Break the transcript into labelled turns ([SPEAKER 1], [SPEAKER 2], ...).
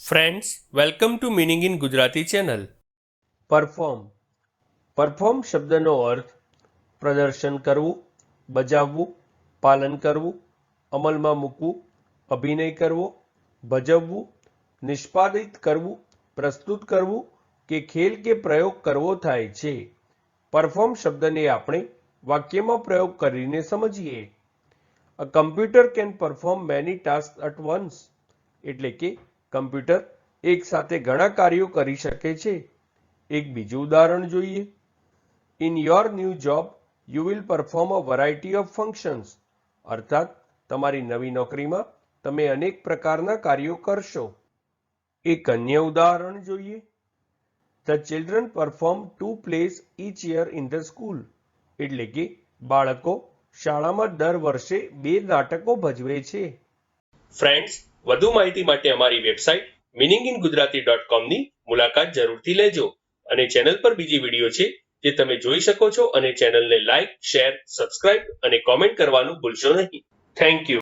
[SPEAKER 1] Friends, welcome to meaning in Gujarati channel. Perform શબ્દનો અર્થ પ્રદર્શન કરવું, બજાવવું, પાલન કરવું, અમલમાં મૂકવું, અભિનય કરવો, ભજવવું, નિષ્પાદિત કરવું, પ્રસ્તુત કરવું કે ખેલ કે પ્રયોગ કરવો થાય છે. પરફોર્મ શબ્દને આપણે વાક્યમાં પ્રયોગ કરીને સમજીએ. A computer can perform many task at once. એટલે કે કમ્પ્યુટર એક સાથે ઘણા કાર્યો કરી શકે છે. એક બીજું ઉદાહરણ જોઈએ. In your new job you will perform a variety of functions. અર્થાત તમારી નવી નોકરીમાં તમે અનેક પ્રકારના કાર્યો કરશો. એક અન્ય ઉદાહરણ જોઈએ. The children perform 2 place each year in the school. એટલે કે બાળકો શાળામાં દર વર્ષે 2 નાટકો ભજવે છે. ફ્રેન્ડ્સ, વધુ માહિતી માટે અમારી વેબસાઇટ meaninginggujarati.com ની મુલાકાત જરૂરથી લેજો. અને ચેનલ પર બીજી વિડીયો છે જે તમે જોઈ શકો છો અને ચેનલને લાઇક, શેર, સબસ્ક્રાઇબ અને કોમેન્ટ કરવાનું ભૂલશો નહીં. Thank you.